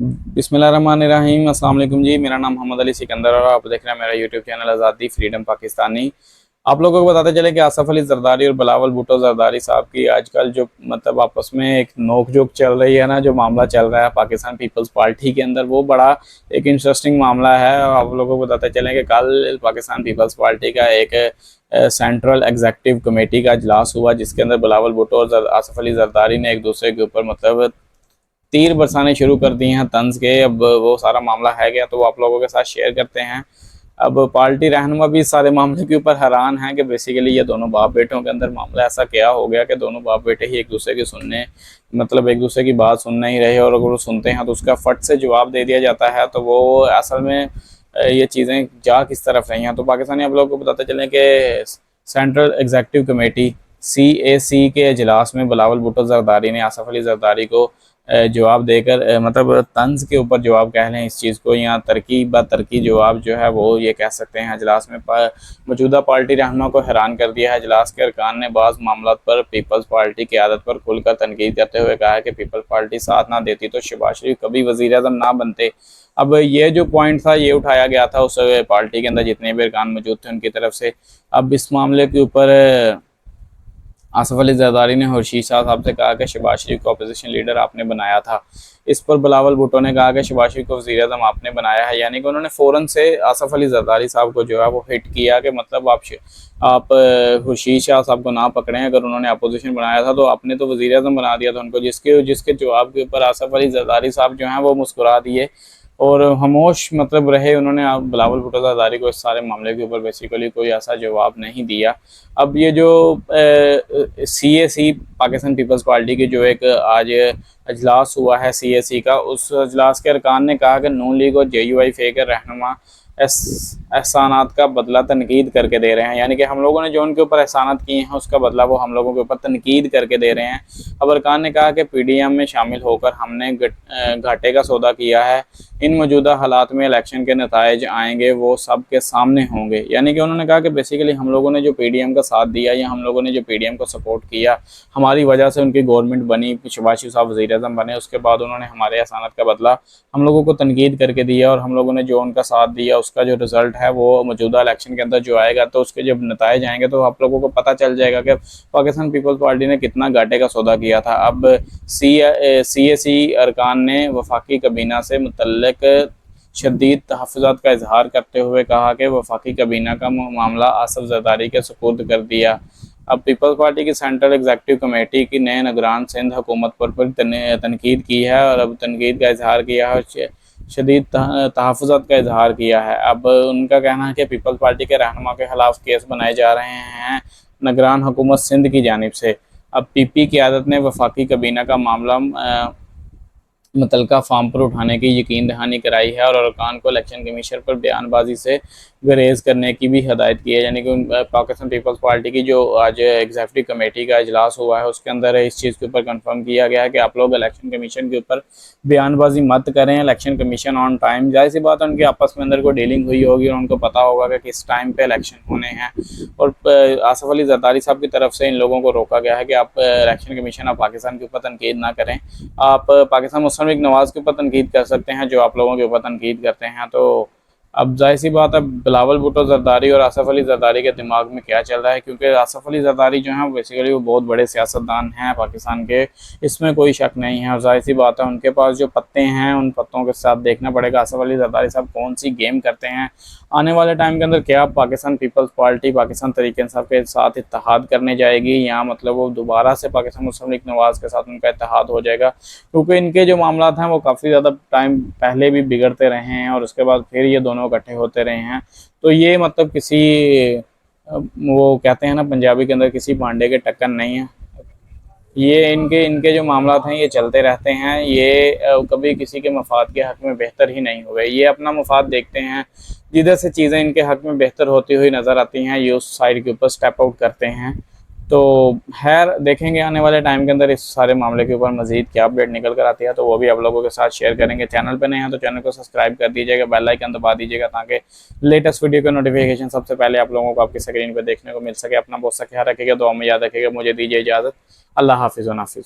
बिस्मिल्लाहिर्रहमानिर्रहीम। अस्सलाम वालेकुम जी, मेरा नाम मोहम्मद अली सिकंदर और आप देख रहे हैं मेरा यूट्यूब चैनल आज़ादी फ्रीडम पाकिस्तानी। आप लोगों को बताते चले कि आसफ़ अली ज़रदारी और बिलावल भुट्टो ज़रदारी साहब की आजकल जो मतलब आपस में एक नोक-झोंक चल रही है ना, जो मामला चल रहा है पाकिस्तान पीपल्स पार्टी के अंदर, वो बड़ा एक इंटरेस्टिंग मामला है। और आप लोगों को बताते चलें कि कल पाकिस्तान पीपल्स पार्टी का एक सेंट्रल एग्जीक्यूटिव कमेटी का इजलास हुआ, जिसके अंदर बिलावल भुट्टो और आसफ़ अली ज़रदारी ने एक दूसरे के ऊपर मतलब तीर बरसाने शुरू कर दिए हैं तंज के। अब वो सारा मामला है क्या, तो वो आप लोगों के साथ शेयर करते हैं। अब पार्टी रहनुमा भी इस सारे मामले के ऊपर हैरान हैं कि बेसिकली ये दोनों बाप बेटों के अंदर मामला ऐसा क्या हो गया कि दोनों बाप बेटे ही एक दूसरे की सुनने मतलब एक दूसरे की बात सुन नहीं रहे, और अगर वो सुनते हैं तो उसका फट से जवाब दे दिया जाता है। तो वो असल में ये चीज़ें जा किस तरफ रही हैं। तो पाकिस्तानी आप लोगों को बताते चलें कि सेंट्रल एग्जीक्यूटिव कमेटी CAC के इजलास में बिलावल भुट्टो ज़रदारी ने आसफ़ अली ज़रदारी को जवाब देकर मतलब तंज के ऊपर जवाब कह लें इस चीज़ को, या तरकी ब तरकी जवाब जो है वो ये कह सकते हैं। इजलास में मौजूदा पार्टी रहनुमा को हैरान कर दिया है। इजलास के अरकान ने बाज़ मामलों पर पीपल्स पार्टी की आदत पर खुलकर तनकीद करते हुए कहा है कि पीपल्स पार्टी साथ ना देती तो शहबाज शरीफ कभी वज़ीर-ए-आज़म ना बनते। अब ये जो पॉइंट था ये उठाया गया था उस पार्टी के अंदर जितने भी अरकान मौजूद थे उनकी तरफ से। अब इस मामले के ऊपर आसफ़ अली ज़रदारी ने खुर्शीद शाह साहब से कहा कि शहबाज शरीफ को अपोजिशन लीडर आपने बनाया था। इस पर बिलावल भुट्टो ने कहा कि शहबाज शरीफ को वज़ीर-ए-आज़म आपने बनाया है, यानी कि उन्होंने फ़ौरन से आसफ़ अली ज़रदारी साहब को जो है वो हिट किया कि मतलब आप खुर्शीद शाह साहब को ना पकड़ें, अगर उन्होंने अपोजिशन बनाया था तो आपने तो वज़ीर-ए-आज़म बना दिया था उनको। जिसके जिसके जवाब के ऊपर आसफ़ अली ज़रदारी साहब जो हैं वो मुस्कुरा दिए और खामोश मतलब रहे। उन्होंने बिलावल भुट्टो ज़रदारी को इस सारे मामले के ऊपर बेसिकली कोई ऐसा जवाब नहीं दिया। अब ये जो CAC पाकिस्तान पीपल्स पार्टी की जो एक आज अजलास हुआ है CAC का, उस अजलास के अरकान ने कहा कि नून लीग और JUI के रहनुमा एहसानात का बदला तनकीद करके दे रहे हैं, यानी कि हम लोगों ने जो उनके ऊपर एहसानात किए हैं उसका बदला वो हम लोगों के ऊपर तनकीद करके दे रहे हैं। अब अरकान ने कहा कि PDM में शामिल होकर हमने घाटे का सौदा किया है। इन मौजूदा हालात में इलेक्शन के नताइज आएंगे वो सब के सामने होंगे, यानी कि उन्होंने कहा कि बेसिकली हम लोगों ने जो PDM का साथ दिया या हम लोगों ने जो PDM को सपोर्ट किया, हमारी वजह से उनकी गवर्नमेंट बनी, शहबाज शरीफ साहब वज़ीर-ए-आज़म बने, उसके बाद उन्होंने हमारे एहसानात का बदला हम लोगों को तनकीद करके दिया और हम लोगों ने जो उनका साथ दिया उसका जो रिज़ल्ट है वो मौजूदा इलेक्शन के अंदर जो आएगा तो उसके जब नताइज आएंगे तो आप लोगों को पता चल जाएगा कि पाकिस्तान पीपल्स पार्टी ने कितना घाटे का सौदा किया था। अब CAC अरकान ने वफाकी काबीना से मुतल्लिक शदीद तहफ़्फ़ुज़ात का इजहार करते हुए कहा कि वफाकी काबीना का मामला आसफ़ ज़रदारी के सुपुर्द कर दिया। अब पीपल्स पार्टी की सेंट्रल एग्जीक्यूटिव कमेटी की नए निगरान सिंध हुकूमत पर तनकीद की है और अब तनकीद का इजहार किया है, शदीद तहफ़्फ़ुज़ात का इजहार किया है। अब उनका कहना है कि पीपल्स पार्टी के रहनुमा के खिलाफ केस बनाए जा रहे हैं निगरान हुकूमत सिंध की जानिब से। अब PP की आदत ने वफाकी काबीना का मामला मुतलका फार्म पर उठाने की यकीन दहानी कराई है और अरकान को इलेक्शन कमीशन पर बयानबाजी से गुरेज करने की भी हदायत की है, यानी कि पाकिस्तान पीपल्स पार्टी की जो आज एग्जीक्यूटिव कमेटी का इजलास हुआ है उसके अंदर इस चीज़ के ऊपर कंफर्म किया गया है कि आप लोग इलेक्शन कमीशन के ऊपर बयानबाजी मत करें। इलेक्शन कमीशन ऑन टाइम, जाहिर सी बात है उनके आपस में अंदर को डीलिंग हुई होगी और उनको पता होगा कि किस टाइम पे इलेक्शन होने हैं। और आसफ़ अली ज़रदारी साहब की तरफ से इन लोगों को रोका गया है कि आप इलेक्शन कमीशन ऑफ पाकिस्तान के ऊपर तनकीद ना करें, आप पाकिस्तान मुस्लिम लीग नवाज़ के ऊपर तनकीद कर सकते हैं जो आप लोगों के ऊपर तनकीद करते हैं। तो अब जाहिर सी बात है बिलावल भुट्टो ज़रदारी और आसफ़ अली ज़रदारी के दिमाग में क्या चल रहा है, क्योंकि आसफ़ अली ज़रदारी जो हैं बेसिकली वो बहुत बड़े सियासतदान हैं पाकिस्तान के, इसमें कोई शक नहीं है। और जाहिर सी बात है उनके पास जो पत्ते हैं उन पत्तों के साथ देखना पड़ेगा आसफ़ अली ज़रदारी साहब कौन सी गेम करते हैं आने वाले टाइम के अंदर। क्या पाकिस्तान पीपल्स पार्टी पाकिस्तान तहरीक इंसाफ के साथ इत्तेहाद करने जाएगी या मतलब वो दोबारा से पाकिस्तान मुस्लिम लीग नवाज़ के साथ उनका इत्तेहाद हो जाएगा, क्योंकि इनके जो मामला हैं वो काफ़ी ज़्यादा टाइम पहले भी बिगड़ते रहे हैं और उसके बाद फिर ये दोनों इकट्ठे होते रहे हैं। तो ये मतलब किसी वो कहते हैं ना पंजाबी के अंदर किसी पांडे के टक्कर नहीं है। ये इनके इनके जो मामला हैं ये चलते रहते हैं, ये कभी किसी के मफाद के हक़ में बेहतर ही नहीं हुए। ये अपना मफाद देखते हैं, जिधर से चीज़ें इनके हक़ में बेहतर होती हुई नज़र आती हैं ये उस साइड के ऊपर स्टेप आउट करते हैं। तो खैर देखेंगे आने वाले टाइम के अंदर इस सारे मामले के ऊपर मज़ीद क्या अपडेट निकल कर आती है, तो वो भी आप लोगों के साथ शेयर करेंगे। चैनल पे नए हैं तो चैनल को सब्सक्राइब कर दीजिएगा, बेल आइकन दबा दीजिएगा ताकि लेटेस्ट वीडियो का नोटिफिकेशन सबसे पहले आप लोगों को आपकी स्क्रीन पर देखने को मिल सके। अपना बहुत सा ख्याल रखिएगा, दुआ में याद रखिएगा। मुझे दीजिए इजाज़त। अल्लाह हाफिज़ व नाफिज़।